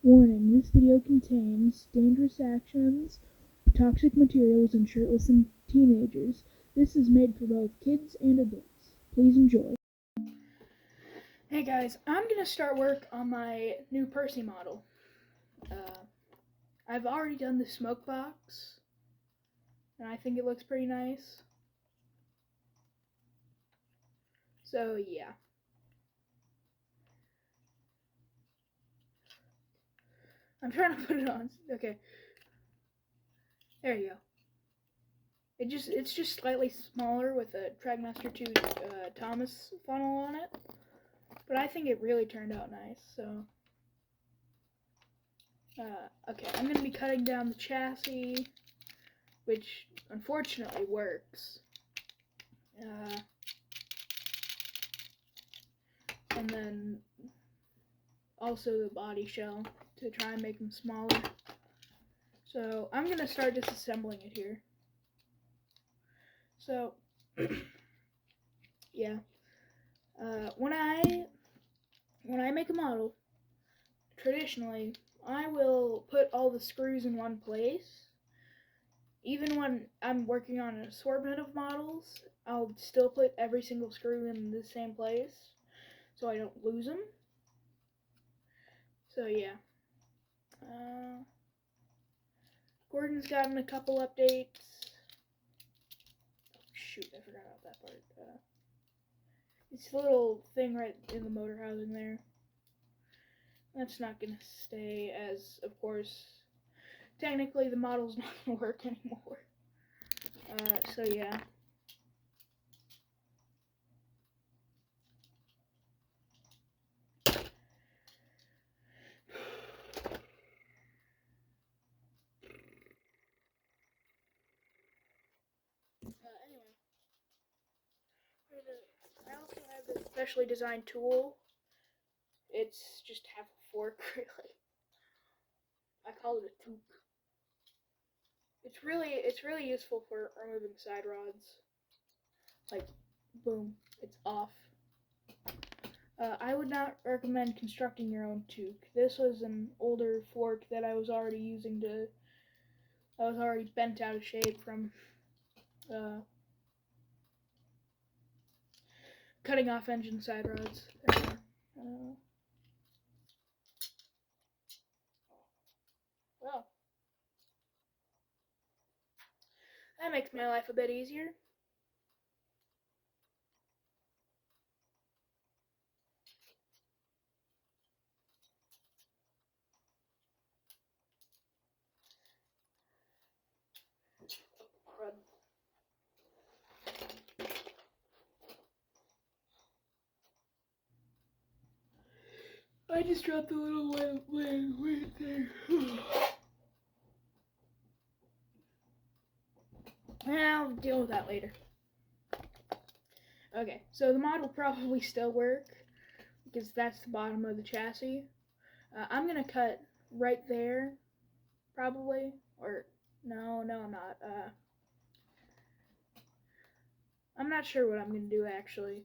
Warning, this video contains dangerous actions, toxic materials, and shirtless teenagers. This is made for both kids and adults. Please enjoy. Hey guys, I'm going to start work on my new Percy model. I've already done the smoke box, and I think it looks pretty nice. So yeah. I'm trying to put it on. Okay. There you go. It's just slightly smaller with a Trackmaster 2 Thomas funnel on it. But I think it really turned out nice, so. Okay, I'm going to be cutting down the chassis, which unfortunately works. And then also the body shell to try and make them smaller. So I'm going to start disassembling it here. So, yeah. When I make a model, traditionally, I will put all the screws in one place. Even when I'm working on an assortment of models, I'll still put every single screw in the same place so I don't lose them. So yeah. Gordon's gotten a couple updates. Oh, shoot, I forgot about that part. It's the little thing right in the motor housing there. That's not going to stay, as, of course, technically the model's not going to work anymore. So yeah. Anyway. I also have this specially designed tool. It's just half a fork, really. I call it a toque. It's really useful for removing side rods. Like, boom, it's off. I would not recommend constructing your own toque. This was an older fork that I was already using I was already bent out of shape from cutting off engine side rods. Well, that makes my life a bit easier. Crud. I just dropped the little leg right there. I'll deal with that later. Okay, so the mod will probably still work because that's the bottom of the chassis. I'm gonna cut right there, probably, or no, I'm not. I'm not sure what I'm gonna do actually.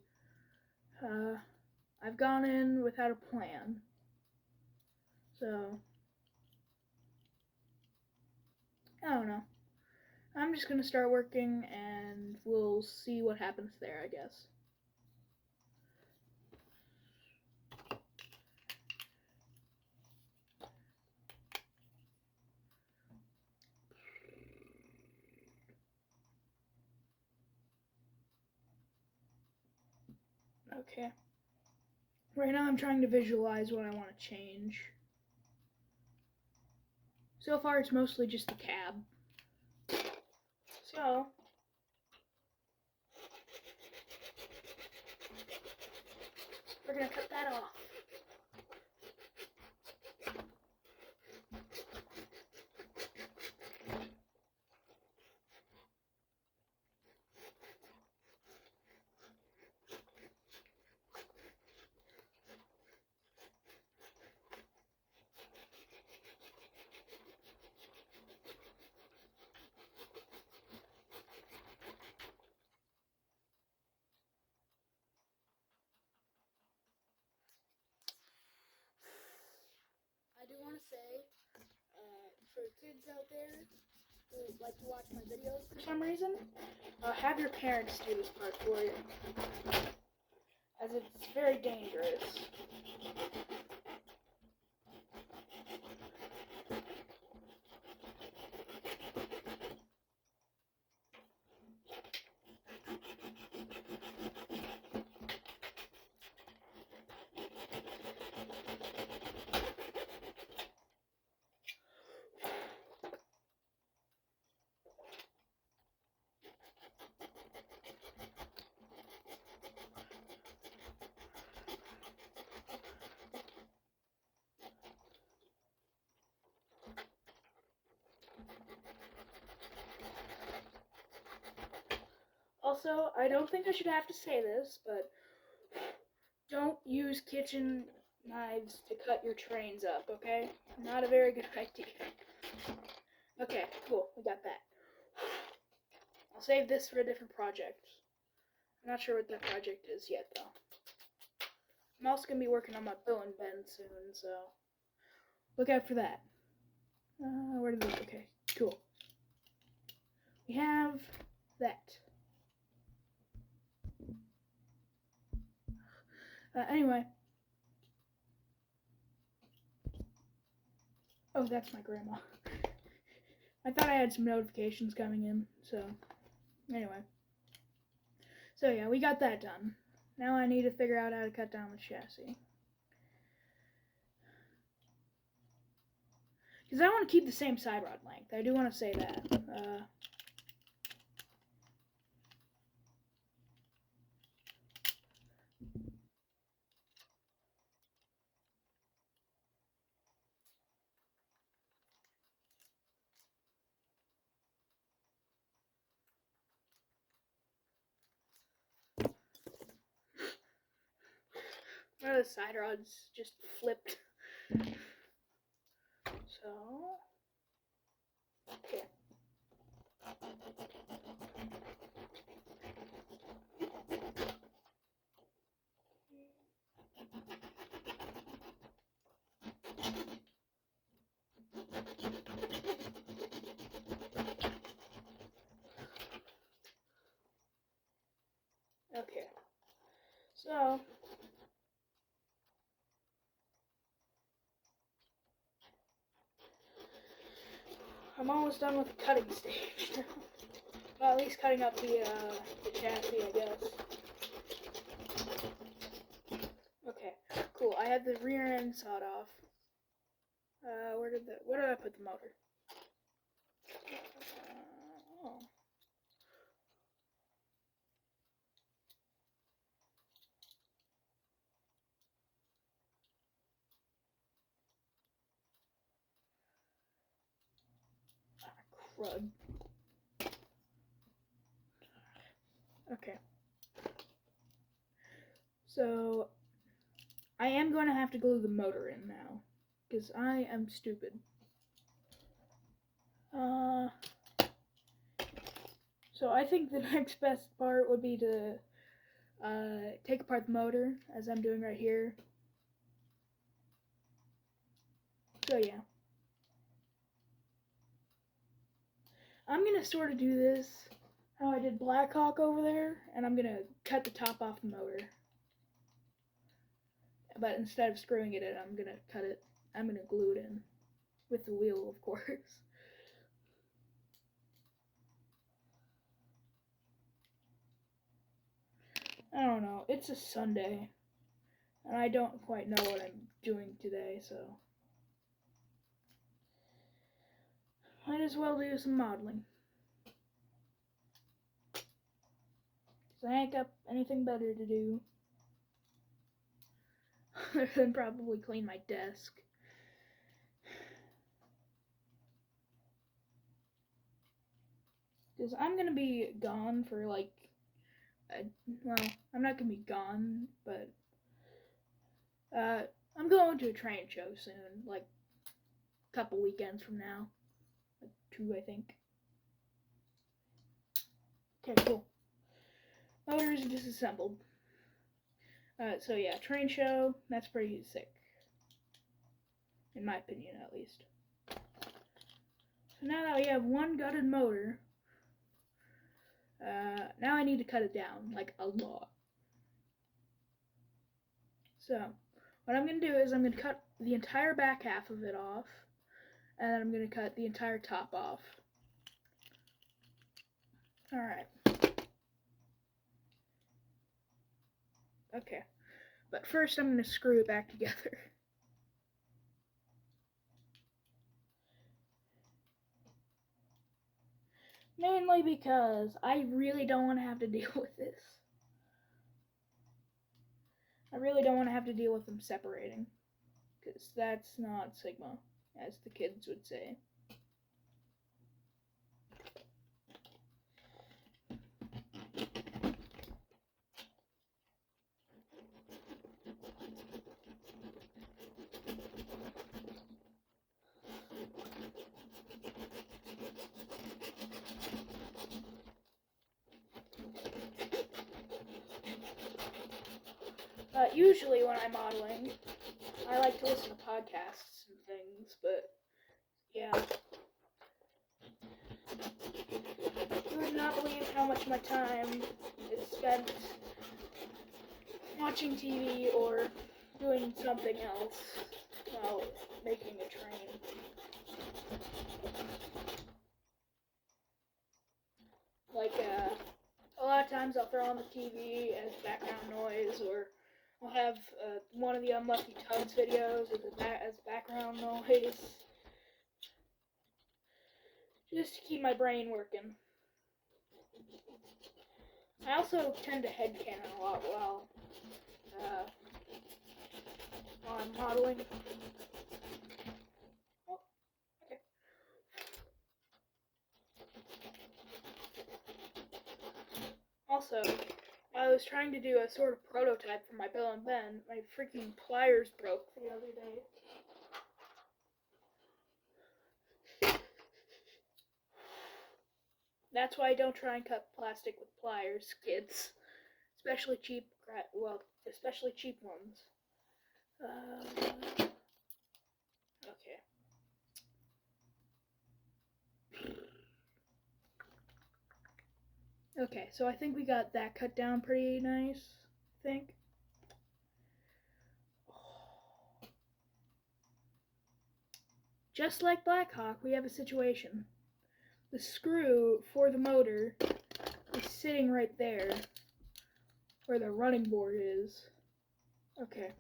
I've gone in without a plan, so I don't know. I'm just gonna start working and we'll see what happens there, I guess. Okay. Right now I'm trying to visualize what I want to change. So far it's mostly just the cab. So, we're gonna cut that off. want to say, for kids out there who like to watch my videos for some reason, have your parents do this part for you, as it's very dangerous. Also, I don't think I should have to say this, but don't use kitchen knives to cut your trains up, okay? Not a very good idea. Okay, cool, we got that. I'll save this for a different project. I'm not sure what that project is yet, though. I'm also going to be working on my bill and bend soon, so look out for that. Where did we? Okay, cool. We have that. Anyway. Oh, that's my grandma. I thought I had some notifications coming in, so anyway. So yeah, we got that done. Now I need to figure out how to cut down the chassis. Because I want to keep the same side rod length. I do want to say that. One of the side rods just flipped. So, okay. Okay. So, I'm almost done with the cutting stage. Well, at least cutting up the chassis, I guess. Okay, cool. I had the rear end sawed off. Where did I put the motor? Oh. Crud. Okay. So, I am going to have to glue the motor in now, because I am stupid. So I think the next best part would be to take apart the motor, as I'm doing right here. So yeah. I'm going to sort of do this how I did Blackhawk over there, and I'm going to cut the top off the motor. But instead of screwing it in, I'm going to glue it in. With the wheel, of course. I don't know, it's a Sunday, and I don't quite know what I'm doing today, so might as well do some modeling. Because I ain't got anything better to do other than probably clean my desk. Because I'm going to be gone for like, well, I'm not going to be gone, but I'm going to a train show soon, like a couple weekends from now. Like 2, I think. Okay, cool. Motors disassembled. So yeah, train show, that's pretty sick. in my opinion at least. So now that we have one gutted motor, now I need to cut it down, like a lot. So what I'm going to do is I'm going to cut the entire back half of it off, and then I'm going to cut the entire top off. Alright. Okay. But first I'm going to screw it back together. Mainly because I really don't want to have to deal with this. I really don't want to have to deal with them separating. Because that's not Sigma, as the kids would say. Usually when I'm modeling, I like to listen to podcasts and things, but yeah. You would not believe how much of my time is spent watching TV or doing something else while making a train. Like, a lot of times I'll throw on the TV as background noise, or I'll have one of the Unlucky Tugs videos as background noise, just to keep my brain working. I also tend to headcanon a lot while I'm modeling. Oh, okay. Also, I was trying to do a sort of prototype for my Bill and Ben. My freaking pliers broke the other day. That's why I don't try and cut plastic with pliers, kids. Especially cheap ones. Okay. Okay, so I think we got that cut down pretty nice, I think. Just like Blackhawk, we have a situation. The screw for the motor is sitting right there, where the running board is. Okay.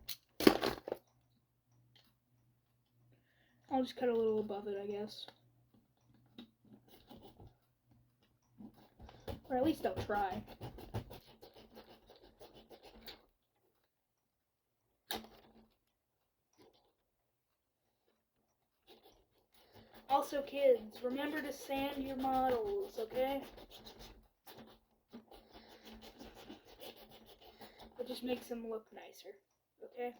I'll just cut a little above it, I guess. Or at least I'll try. Also, kids, remember to sand your models, okay? It just makes them look nicer, okay?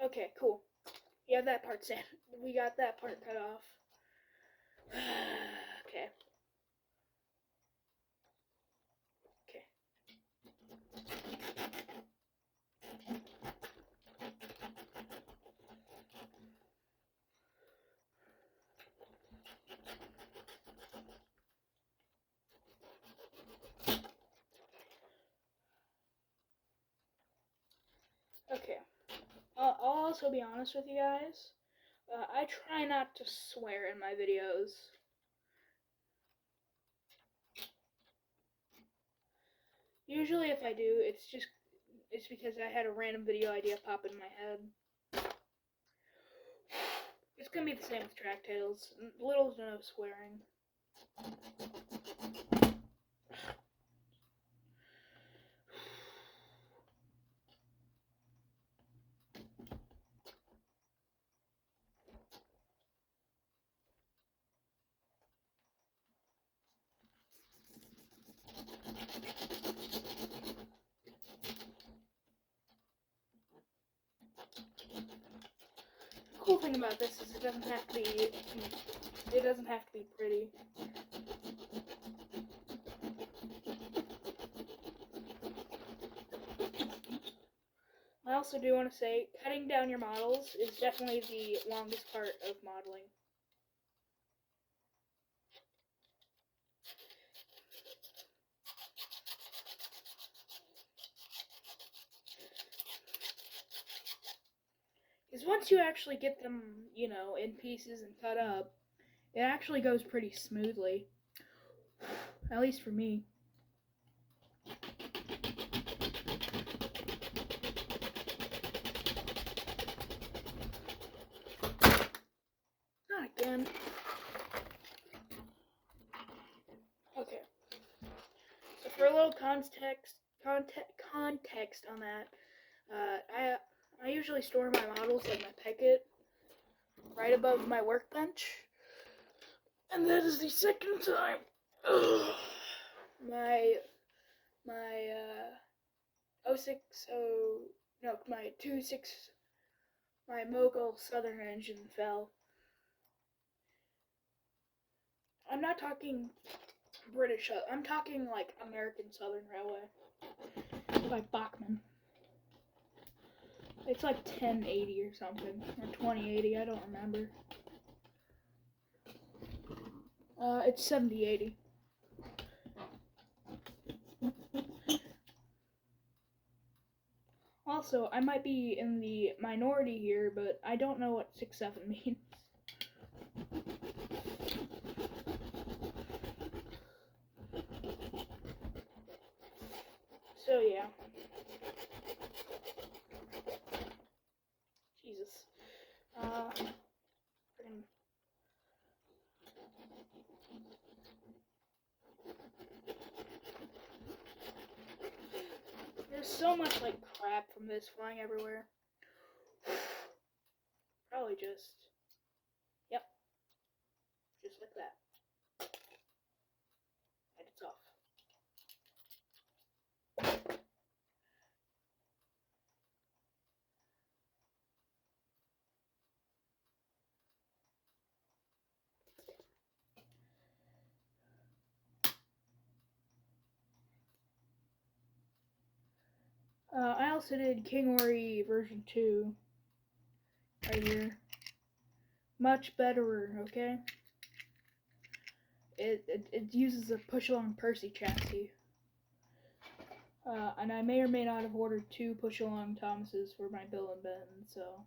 Okay, cool. Yeah, that part's in. We got that part cut off. Okay. Okay. Okay. I'll also be honest with you guys. I try not to swear in my videos. Usually if I do, it's because I had a random video idea pop in my head. It's gonna be the same with track tales. Little to no swearing. cool thing about this is it doesn't have to be pretty. I also do want to say, cutting down your models is definitely the longest part of modeling. Because once you actually get them, you know, in pieces and cut up, it actually goes pretty smoothly. At least for me. Not again. Okay. So for a little context on that, I usually store my models, like my Packet, right above my workbench. And that is the second time my my Mogul Southern engine fell. I'm not talking British, I'm talking like American Southern Railway, like Bachman. It's like 1080 or something, or 2080, I don't remember. It's 7080. Also, I might be in the minority here, but I don't know what 6.7 means. So yeah. Jesus. There's so much like crap from this flying everywhere. Probably just, yep, just like that. And it's off. I also did King Ori version 2 right here. Much better, okay? It uses a push-along Percy chassis. And I may or may not have ordered 2 push-along Thomases for my Bill and Ben, so.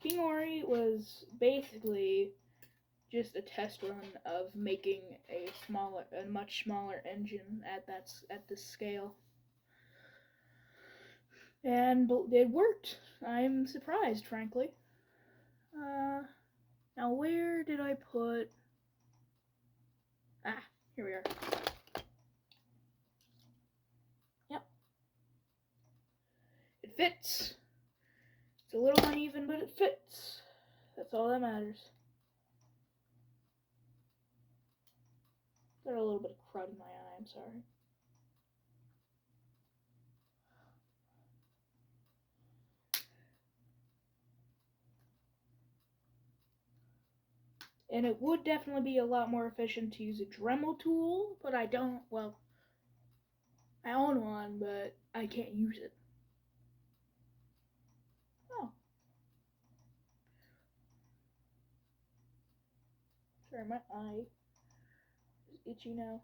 King Ori was basically just a test run of making a much smaller engine at this scale. And it worked. I'm surprised, frankly. Now where did I put... Ah, here we are. Yep. It fits. It's a little uneven, but it fits. That's all that matters. Got a little bit of crud in my eye, I'm sorry. And it would definitely be a lot more efficient to use a Dremel tool, but I don't, well, I own one, but I can't use it. Oh. Sorry, my eye is itchy now.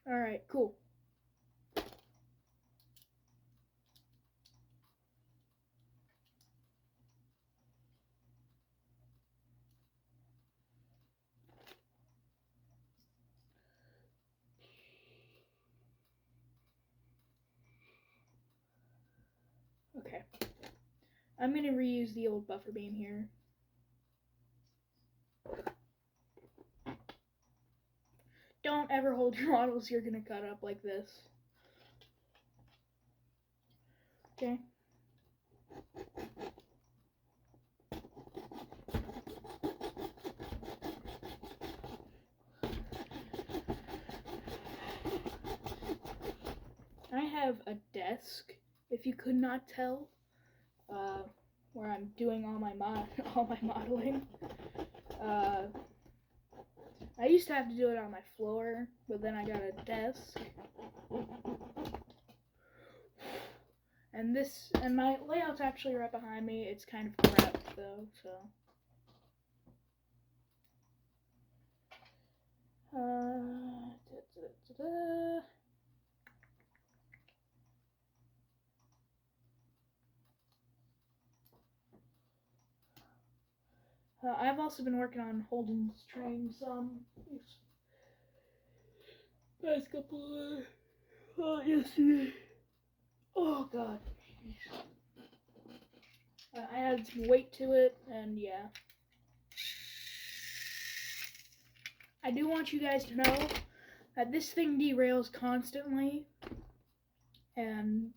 Alright, cool. Okay. I'm gonna reuse the old buffer beam here. Don't ever hold your models you're gonna cut up like this. Okay. have a desk, if you could not tell, where I'm doing all my modeling. I used to have to do it on my floor, but then I got a desk. And my layout's actually right behind me. It's kind of corrupt though, so. I've also been working on Holden's train some past couple yesterday. Oh god. I added some weight to it, and yeah. I do want you guys to know that this thing derails constantly, and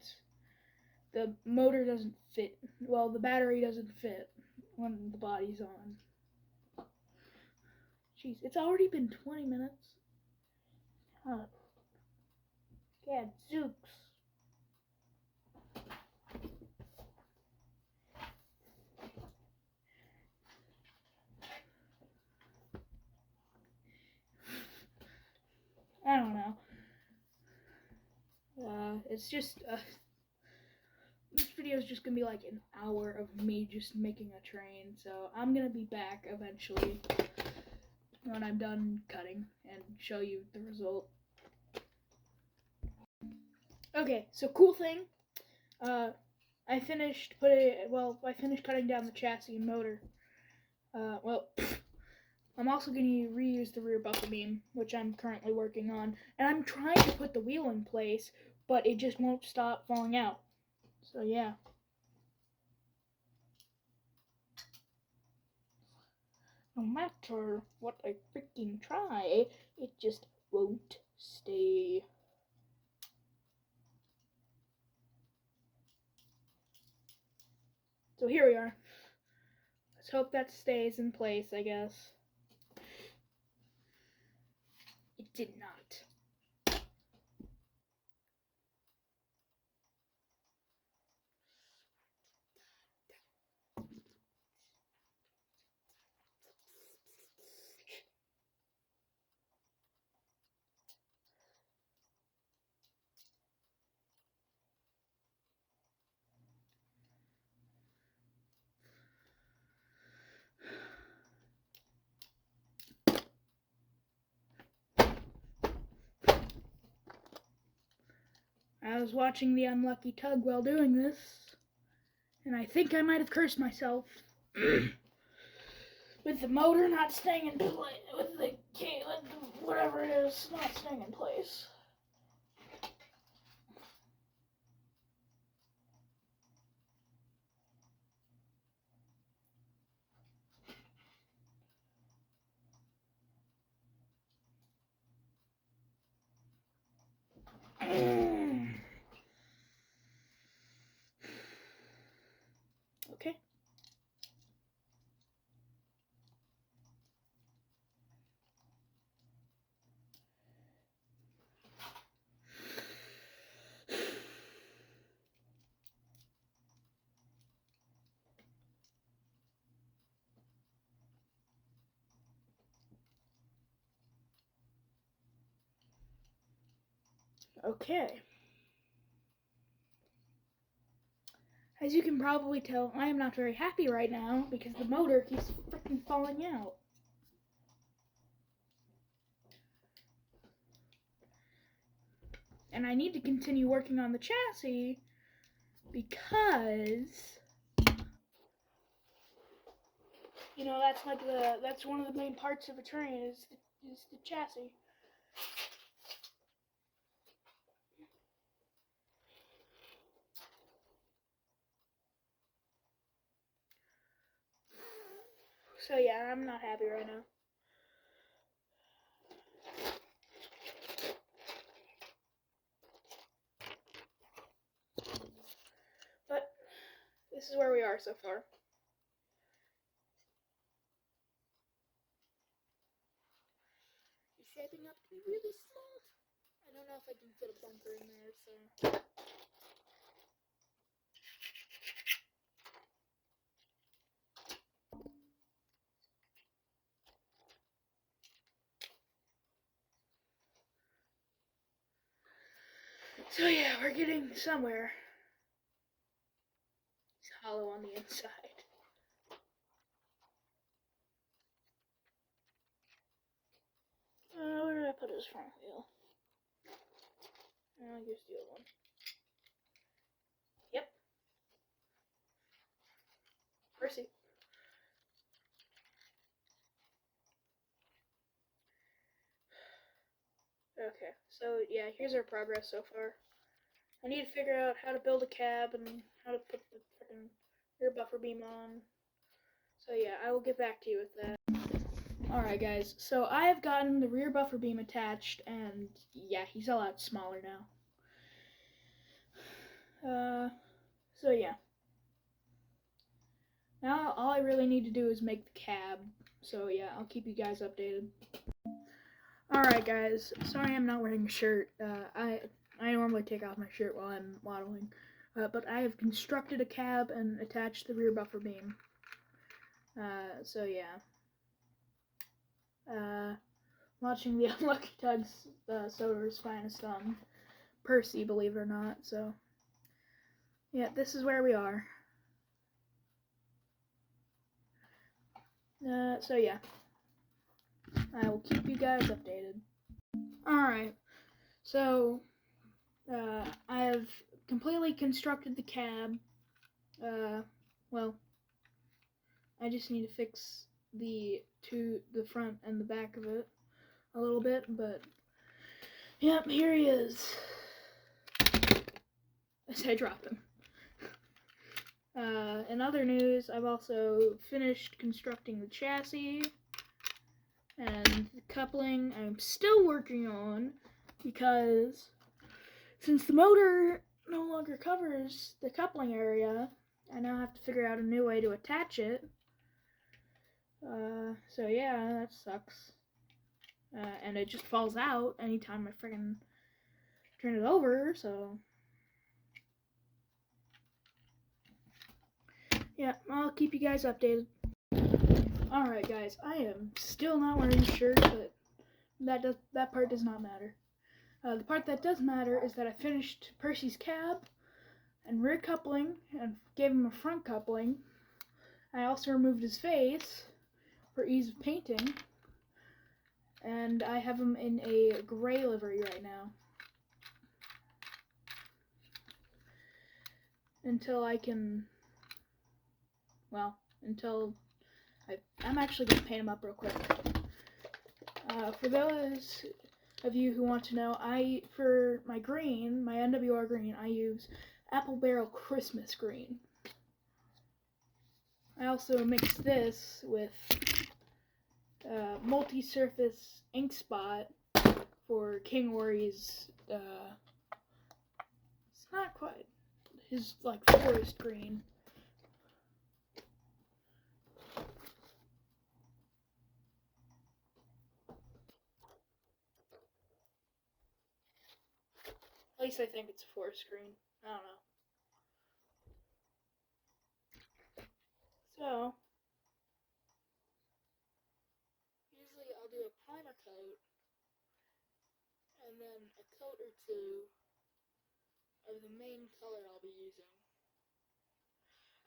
the motor doesn't fit. Well, the battery doesn't fit when the body's on. Jeez, it's already been 20 minutes. Huh. Gadzooks. I don't know. It's just, this video is just gonna be like an hour of me just making a train, so I'm gonna be back eventually when I'm done cutting and show you the result. Okay, so cool thing, I finished cutting down the chassis and motor. I'm also going to reuse the rear buffer beam, which I'm currently working on, and I'm trying to put the wheel in place, but it just won't stop falling out. So yeah. No matter what I freaking try, it just won't stay. So here we are. Let's hope that stays in place, I guess. It did not. I was watching The Unlucky Tug while doing this, and I think I might have cursed myself. With the motor not staying in place, with the whatever it is not staying in place. Okay. Okay. As you can probably tell, I am not very happy right now because the motor keeps freaking falling out. And I need to continue working on the chassis because, you know, that's one of the main parts of a train is the chassis. So yeah, I'm not happy right now. But this is where we are so far. It's shaping up to be really small. I don't know if if I can fit a bunker in there, so. So yeah, we're getting somewhere. It's hollow on the inside. Where did I put his front wheel? I'll use the old one. Yep. Percy. Okay, so yeah, here's our progress so far. I need to figure out how to build a cab and how to put the freaking rear buffer beam on. So yeah, I will get back to you with that. Alright guys, so I have gotten the rear buffer beam attached, and yeah, he's a lot smaller now. So yeah. Now all I really need to do is make the cab. So yeah, I'll keep you guys updated. Alright guys, sorry I'm not wearing a shirt. I normally take off my shirt while I'm modeling. But I have constructed a cab and attached the rear buffer beam. So yeah. Watching the Unlucky Tug's Soder's finest on Percy, believe it or not. So yeah, this is where we are. So yeah, I will keep you guys updated. Alright, so I have completely constructed the cab. Well, I just need to fix the front and the back of it a little bit, but yep, here he is. As I drop him. In other news, I've also finished constructing the chassis and the coupling. I'm still working on, because since the motor no longer covers the coupling area, I now have to figure out a new way to attach it. So yeah, that sucks. And it just falls out anytime I friggin' turn it over, so yeah, I'll keep you guys updated. Alright guys, I am still not wearing a shirt, but that part does not matter. The part that does matter is that I finished Percy's cab and rear coupling and gave him a front coupling. I also removed his face for ease of painting, and I have him in a gray livery right now. Until I'm actually going to paint him up real quick. For those of you who want to know, for my green, my NWR green, I use Apple Barrel Christmas green. I also mixed this with multi-surface ink spot for King Ori's, it's not quite, his like forest green. At least I think it's a forest green. I don't know. So, usually I'll do a primer coat, and then a coat or two of the main color I'll be using.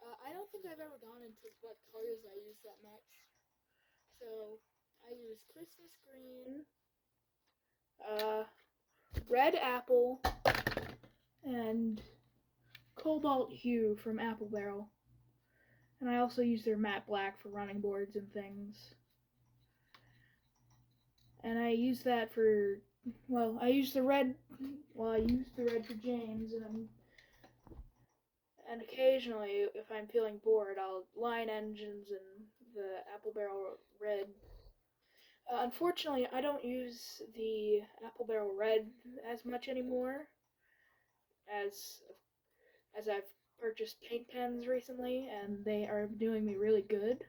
I don't think I've ever gone into what colors I use that much. So, I use Christmas green, red apple, and cobalt hue from Apple Barrel. And I also use their matte black for running boards and things. And I use that for, well, I use the red for James, and occasionally, if I'm feeling bored, I'll line engines in the Apple Barrel red. Unfortunately, I don't use the Apple Barrel red as much anymore, as I've purchased paint pens recently, and they are doing me really good.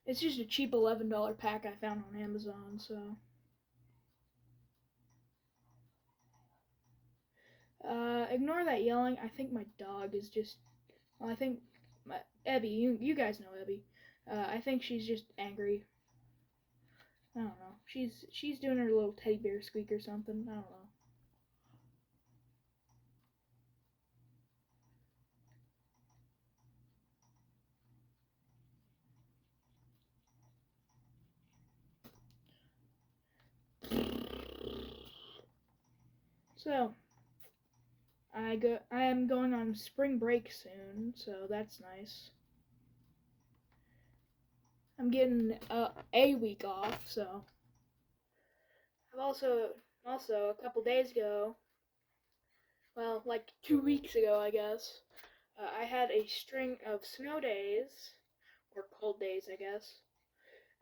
It's just a cheap $11 pack I found on Amazon, so. Ignore that yelling. I think my dog is just. Well, I think my Ebby. You guys know Ebby. I think she's just angry. I don't know. She's doing her little teddy bear squeak or something. I don't know. So I am going on spring break soon, so that's nice. I'm getting a week off, so I've also a couple days ago, well, like 2 weeks ago, I guess, I had a string of snow days or cold days, I guess,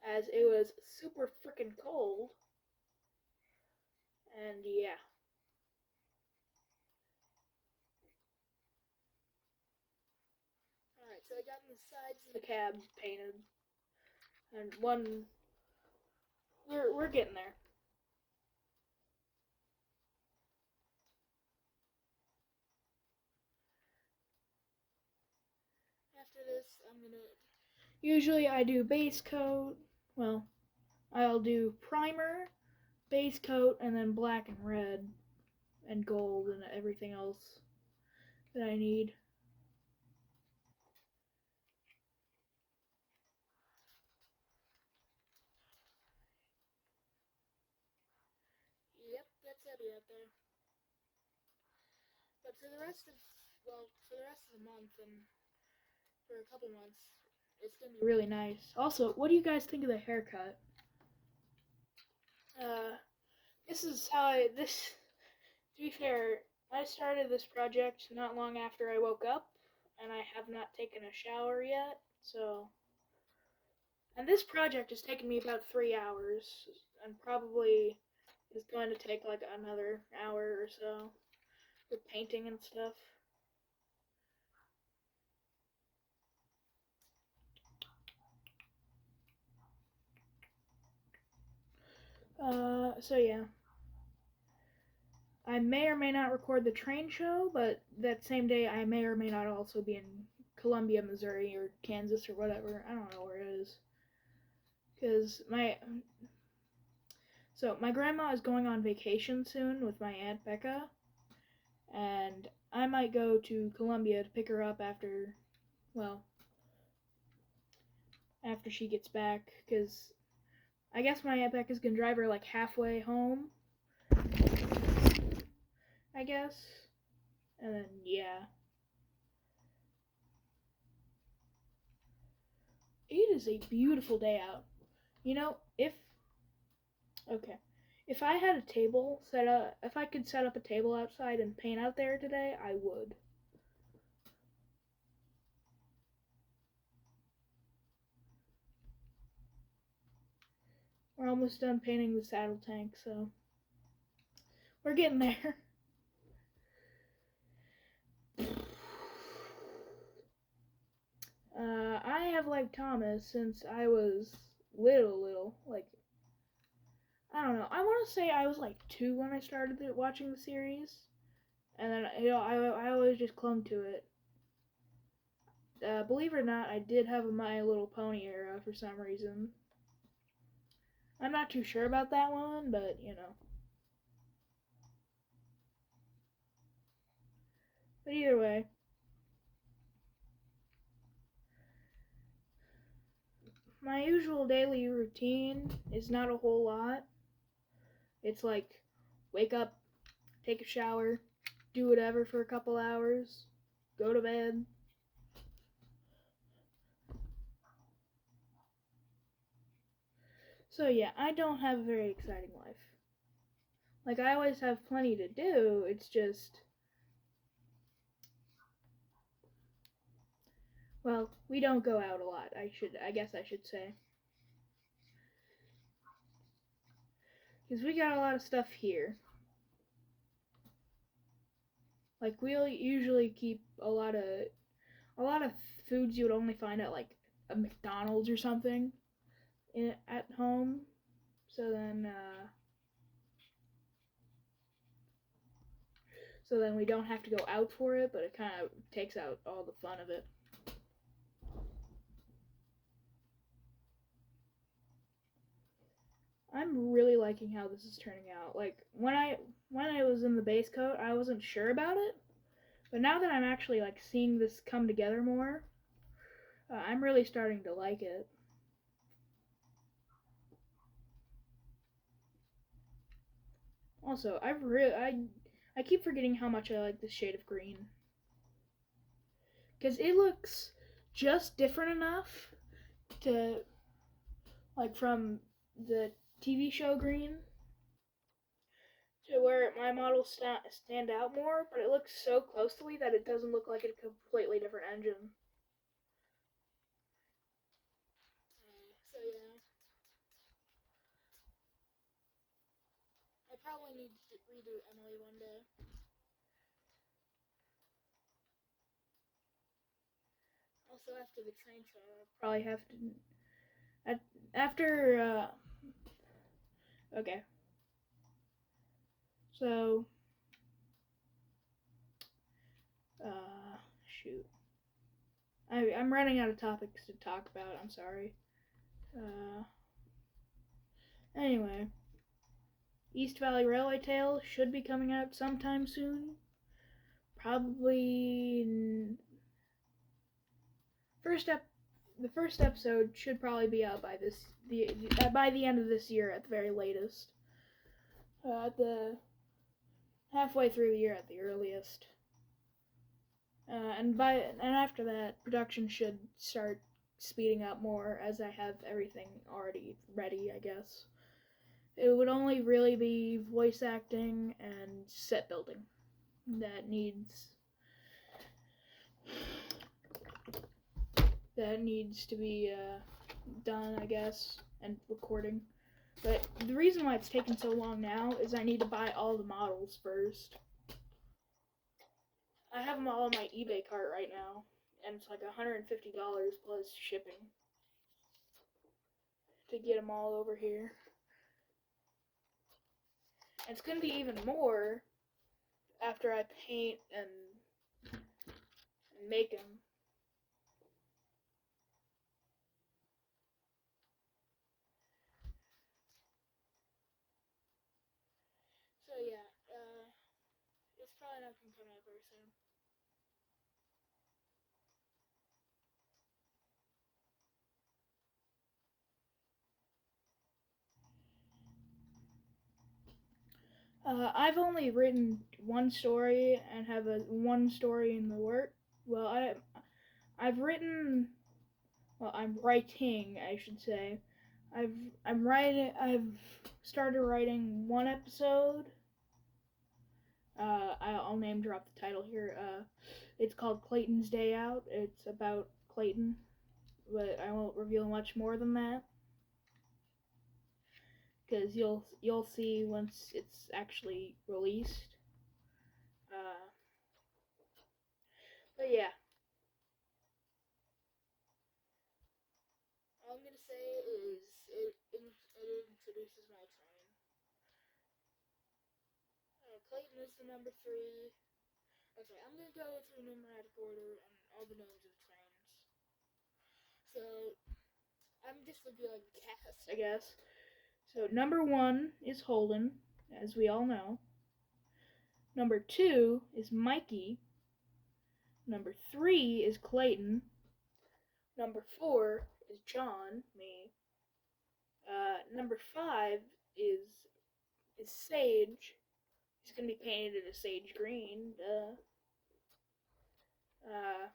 as it was super freaking cold, and yeah. All right, so I got the sides of the cab painted, and one we're getting there. After this, I'm gonna. Usually, I do base coat. Well, I'll do primer, base coat, and then black and red, and gold, and everything else that I need. Yep, that's Abby out there. But for the rest of, well, for the rest of the month and for a couple months, it's gonna be really nice. Also, what do you guys think of the haircut? Uh, this is how I this. To be fair, I started this project not long after I woke up, and I have not taken a shower yet. So, and this project has taken me about 3 hours, and probably is going to take like another hour or so with painting and stuff. So yeah, I may or may not record the train show, but that same day I may or may not also be in Columbia, Missouri, or Kansas, or whatever. I don't know where it is. Because my grandma is going on vacation soon with my aunt Becca, and I might go to Columbia to pick her up after, well, after she gets back, because I guess my aunt Becca's gonna drive her like halfway home, I guess, and then yeah, it is a beautiful day out. You know, okay, if I had a table set up, if I could set up a table outside and paint out there today, I would. We're almost done painting the saddle tank, so we're getting there. I have liked Thomas since I was little. Like, I don't know. I want to say I was like 2 when I started watching the series, and then I always just clung to it. Believe it or not, I did have a My Little Pony era for some reason. I'm not too sure about that one, but you know. But either way, my usual daily routine is not a whole lot. It's like wake up, take a shower, do whatever for a couple hours, go to bed. So yeah, I don't have a very exciting life. Like I always have plenty to do. It's just, well, we don't go out a lot. I guess I should say, because we got a lot of stuff here. Like we'll usually keep a lot of foods you would only find at like a McDonald's or something at home. so then we don't have to go out for it, but it kind of takes out all the fun of it. I'm really liking how this is turning out. Like when I was in the base coat, I wasn't sure about it, but now that I'm actually like seeing this come together more, I'm really starting to like it. Also, I keep forgetting how much I like this shade of green because it looks just different enough to like from the TV show green to where my models stand out more, but it looks so closely that it doesn't look like a completely different engine. So yeah, I probably need to redo Emily one day. Also, after the train show, I'll probably have to. After. Okay. So. Shoot. I'm running out of topics to talk about. I'm sorry. Uh. Anyway. East Valley Railway Tale should be coming out sometime soon. Probably. The first episode should probably be out by the end of this year at the very latest. At the halfway through the year at the earliest. And after that, production should start speeding up more as I have everything already ready, I guess. It would only really be voice acting and set building that needs to be done, I guess, and recording. But the reason why it's taking so long now is I need to buy all the models first. I have them all on my eBay cart right now, and it's like $150 plus shipping to get them all over here. And it's gonna be even more after I paint and make them. So yeah, it's probably not gonna come out very soon. I've only written one story and have one story in the work. Well, I've written. Well, I'm writing, I should say. I've started writing one episode. I'll name drop the title here. It's called Clayton's Day Out. It's about Clayton, but I won't reveal much more than that because you'll see once it's actually released. Uh, but yeah, all I'm gonna say is it introduces my train. Clayton is the number three. Okay, I'm gonna go through numeric order and all the names of trains. So I'm just revealing the cast, I guess. So number one is Holden, as we all know. Number two is Mikey. Number three is Clayton. Number four is John, me. Number five is Sage. He's gonna be painted in a sage green. And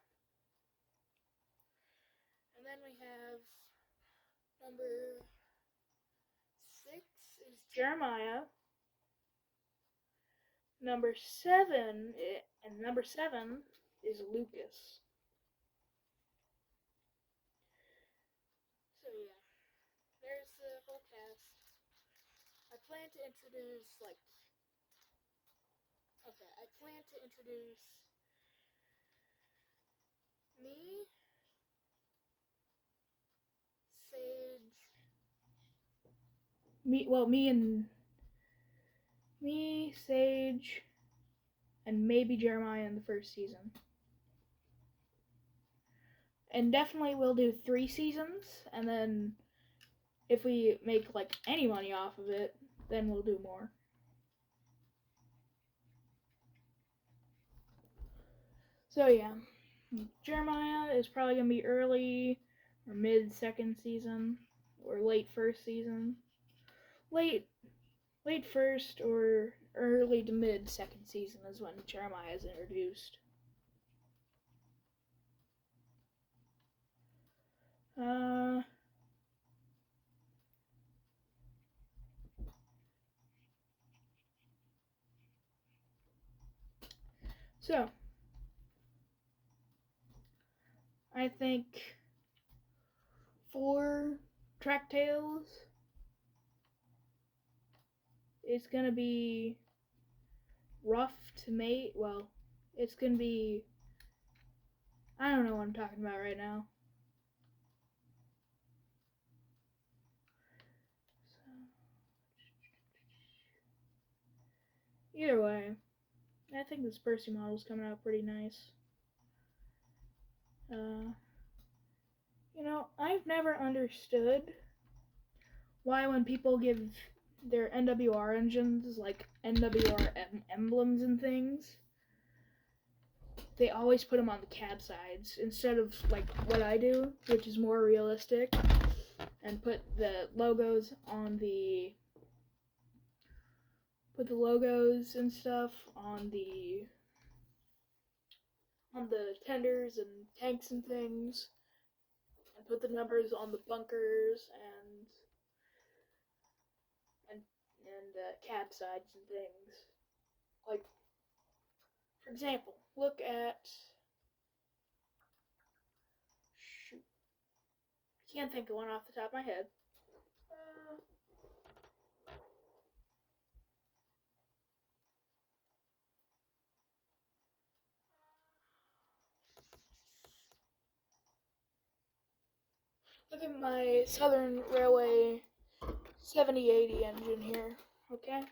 then we have number six is Jeremiah. Number seven is Lucas. So yeah, there's the whole cast. I plan to introduce me, Sage, me, well, me, Sage, and maybe Jeremiah in the first season. And definitely we'll do 3 seasons, and then if we make like any money off of it, then we'll do more. So yeah, Jeremiah is probably gonna be early or mid second season or late first season. Late first or early to mid second season is when Jeremiah is introduced. So I think for Track Tales, it's gonna be rough to mate. Well, it's gonna be. I don't know what I'm talking about right now. So, either way, I think this Percy model's coming out pretty nice. I've never understood why when people give their NWR engines like NWR emblems and things, they always put them on the cab sides instead of like what I do, which is more realistic, and put the logos and stuff on the tenders and tanks and things, and put the numbers on the bunkers and cab sides and things. Like, for example, look at. Shoot. I can't think of one off the top of my head. Look at my Southern Railway 7080 engine here, okay?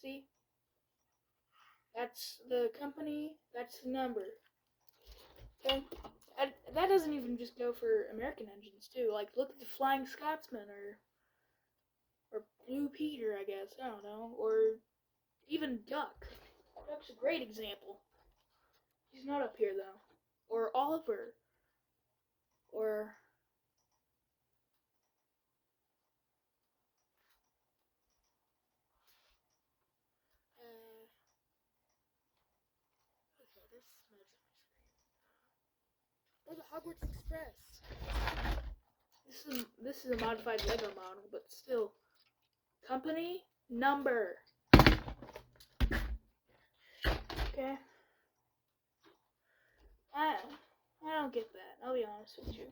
See? That's the company, that's the number. Okay? That doesn't even just go for American engines, too. Like, look at the Flying Scotsman, or Blue Peter, I guess, I don't know. Or even Duck. Duck's a great example. He's not up here, though. Or Oliver. Or... Or the Hogwarts Express. This is a modified Lego model, but still. Company number. Okay. I don't get that. I'll be honest with you.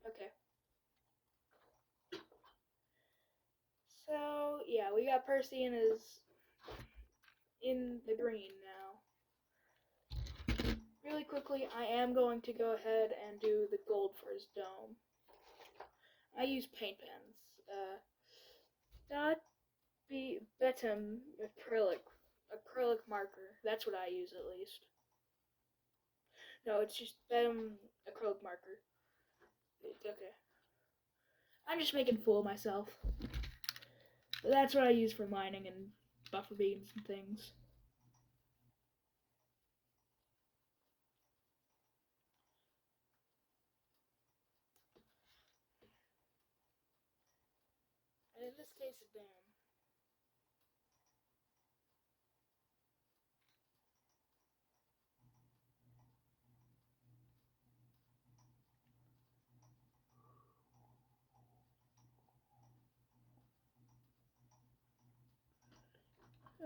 Okay. So yeah, we got Percy in the green now. Really quickly, I am going to go ahead and do the gold for his dome. I use paint pens. Dot Betum acrylic marker. That's what I use at least. No, it's just Betum acrylic marker. Okay. I'm just making a fool of myself. But that's what I use for lining and buffer beams and things. And in this case, a dam.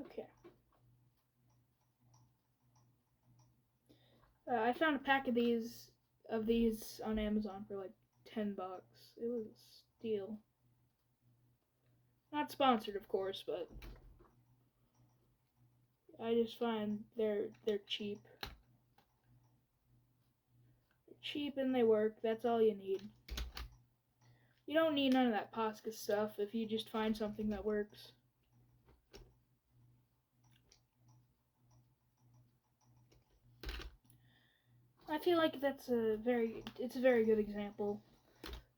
Okay. I found a pack of these on Amazon for like $10. It was a steal. Not sponsored, of course, but I just find they're cheap. They're cheap and they work. That's all you need. You don't need none of that Posca stuff if you just find something that works. feel like it's a very good example.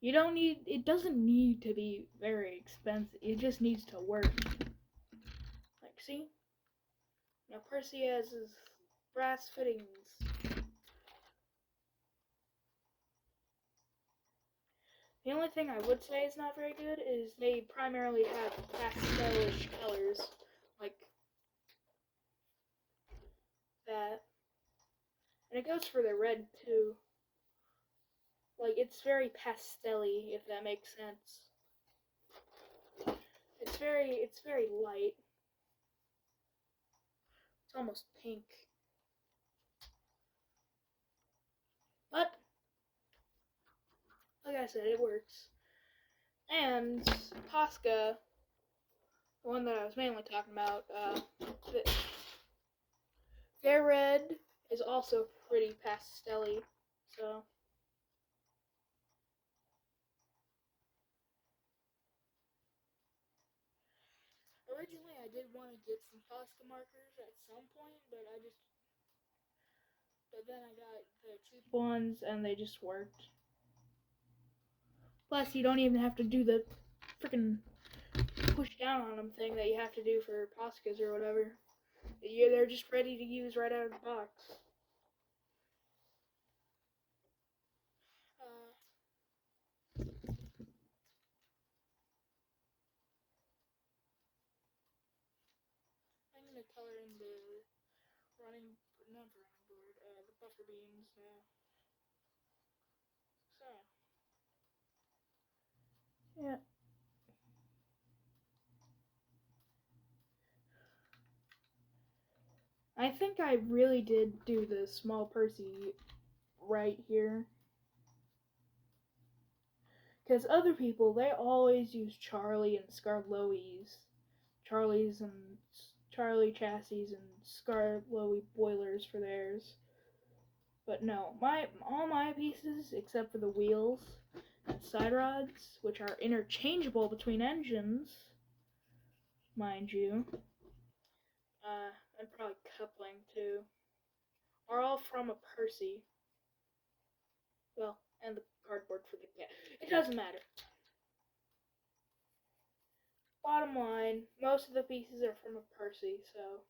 It doesn't need to be very expensive. It just needs to work. Like, see? Now Percy has his brass fittings. The only thing I would say is not very good is they primarily have pastelish colors, like that. And it goes for the red too. Like, it's very pastel-y, if that makes sense. It's very light. It's almost pink. But, like I said, it works. And Posca, the one that I was mainly talking about, their red is also pretty pastel-y, so... Originally, I did want to get some Posca markers at some point, but then I got the cheap ones, and they just worked. Plus, you don't even have to do the freaking push down on them thing that you have to do for Poscas or whatever. They're just ready to use right out of the box. I'm gonna color in the the buffer beams now. So, yeah. I think I really did do the small Percy right here. Because other people, they always use Charlie and Scarlois. Charlie chassis and Scarlois boilers for theirs. But no, all my pieces, except for the wheels and side rods, which are interchangeable between engines, mind you, and probably coupling too, are all from a Percy. Well, and the cardboard for the cat. It doesn't matter. Bottom line, most of the pieces are from a Percy, so...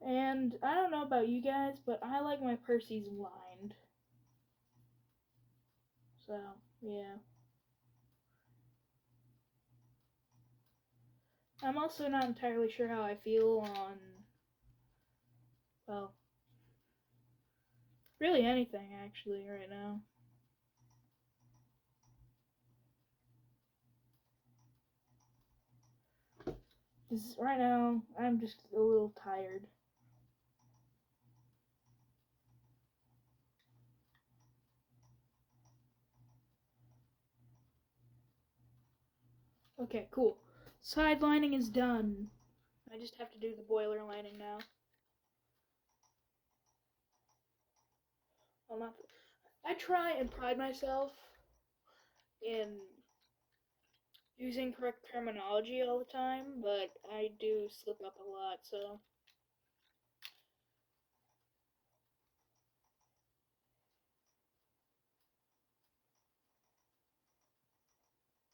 And I don't know about you guys, but I like my Percys lined. So, yeah. I'm also not entirely sure how I feel on, well, really anything actually right now. Because right now, I'm just a little tired. Okay, cool. Side lining is done. I just have to do the boiler lining now. Well, not. I try and pride myself in using correct terminology all the time, but I do slip up a lot, so.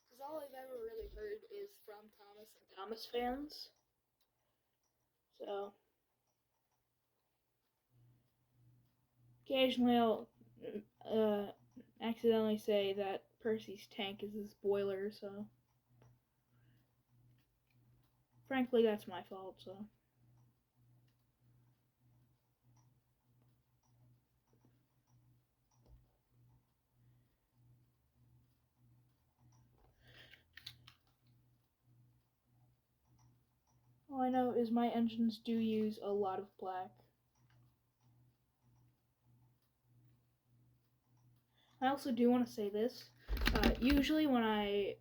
Because all I've ever really heard is from Thomas and Thomas fans. So. Occasionally I'll accidentally say that Percy's tank is his boiler, so. Frankly, that's my fault, so. All I know is my engines do use a lot of black. I also do want to say this. Usually when I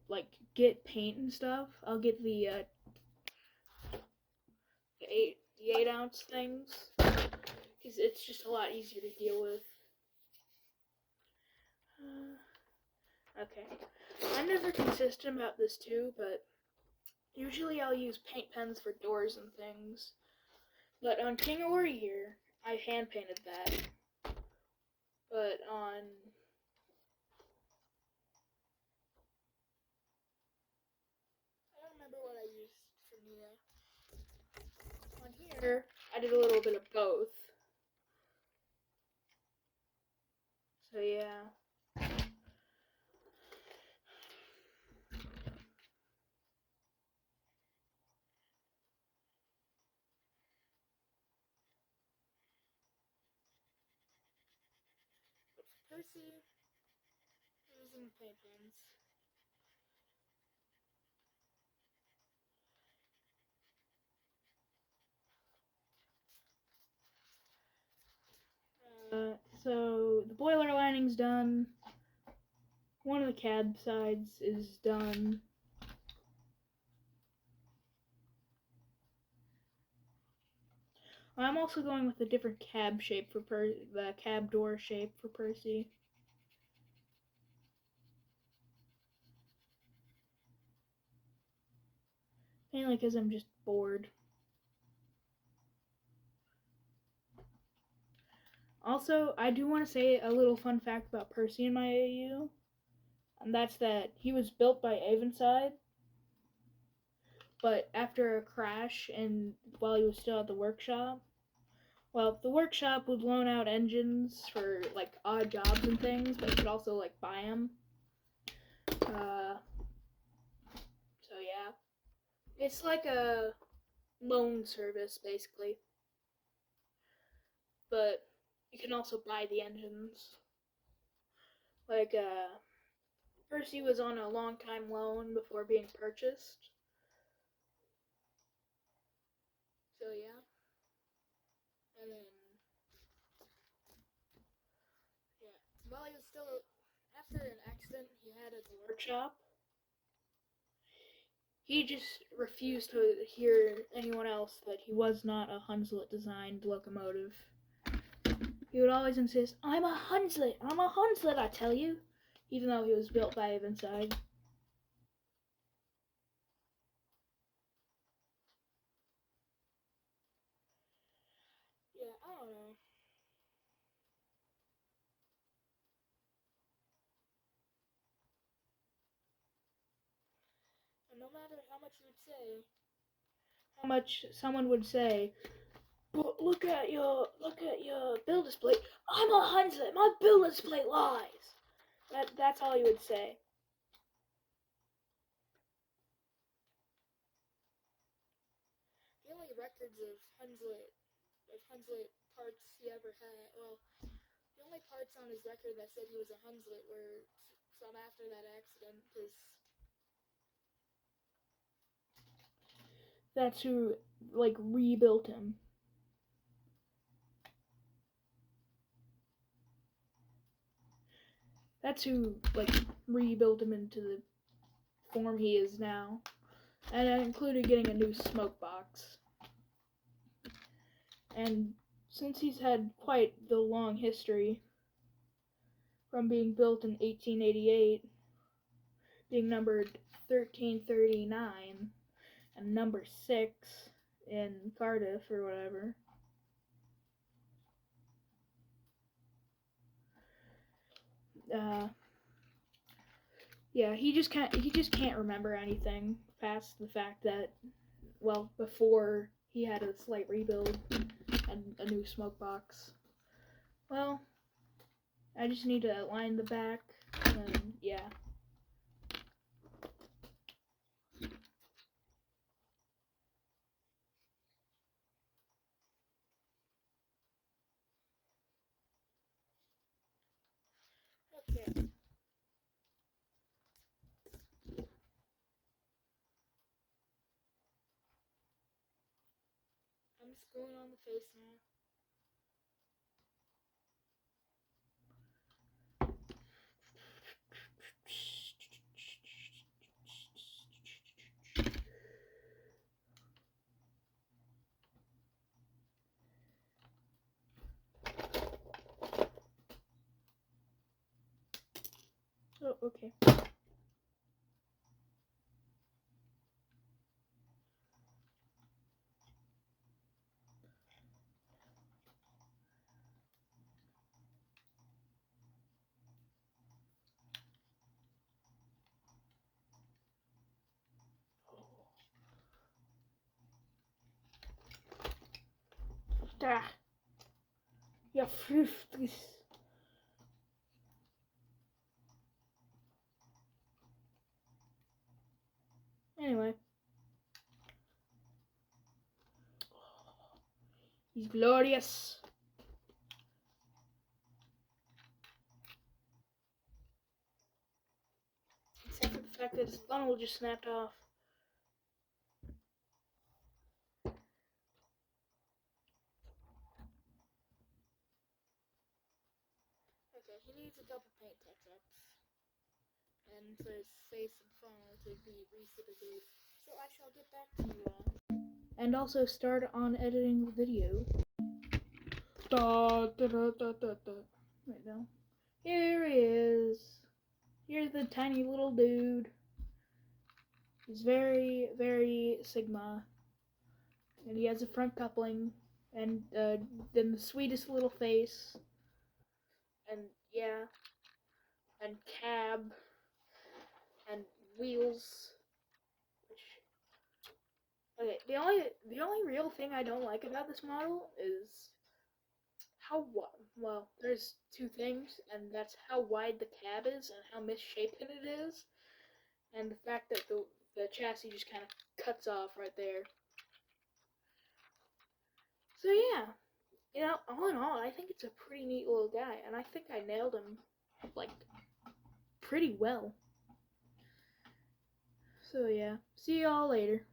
get paint and stuff, I'll get the 8-ounce things because it's just a lot easier to deal with. Okay, I'm never consistent about this too, but Usually I'll use paint pens for doors and things, but on King of Warrior, I hand painted that. But on I don't remember what I used for Nia. On here, I did a little bit of both. So yeah. But for Percy, I'm using paint pens. So the boiler lining's done. One of the cab sides is done. I'm also going with a different cab shape for the cab door shape for Percy. Mainly because I'm just bored. Also, I do want to say a little fun fact about Percy in my AU, and that's that he was built by Avonside, but after a crash and while he was still at the workshop, well, the workshop would loan out engines for like odd jobs and things, but you could also like buy them. So yeah, it's like a loan service basically, but you can also buy the engines. Like Percy was on a long time loan before being purchased. So yeah. And then yeah. While he was still after an accident he had at the workshop, he just refused to hear anyone else that he was not a Hunslet designed locomotive. He would always insist, I'm a Hunslet, I tell you, even though he was built by Avonside. Yeah, I don't know. And no matter how much someone would say, but look at your build display. I'm a Hunslet. My build display lies. That's all he would say. The only records of Hunslet parts he ever had, well, the only parts on his record that said he was a Hunslet were from after that accident, because that's who like rebuilt him. That's who like rebuilt him into the form he is now, and that included getting a new smoke box. And since he's had quite the long history, from being built in 1888, being numbered 1339 and number 6 in Cardiff or whatever. Yeah, he just can't remember anything past the fact that, well, before he had a slight rebuild and a new smoke box. Well, I just need to line the back, and yeah. Okay. I'm just going on the face now. Oh, okay. Trackmaster. Ja, vluchtig. Anyway. He's glorious. Except for the fact that his funnel just snapped off. Okay, he needs a couple paint touch-ups. And for his face and funnel to be recycled. So I shall get back to you all. And also start on editing the video. Right now. Here he is. Here's the tiny little dude. He's very, very Sigma. And he has a front coupling. And then the sweetest little face. And yeah. And cab. And wheels. Okay, the only real thing I don't like about this model is how well, there's two things, and that's how wide the cab is and how misshapen it is, and the fact that the chassis just kind of cuts off right there. So yeah, all in all, I think it's a pretty neat little guy, and I think I nailed him like pretty well. So yeah, see y'all later.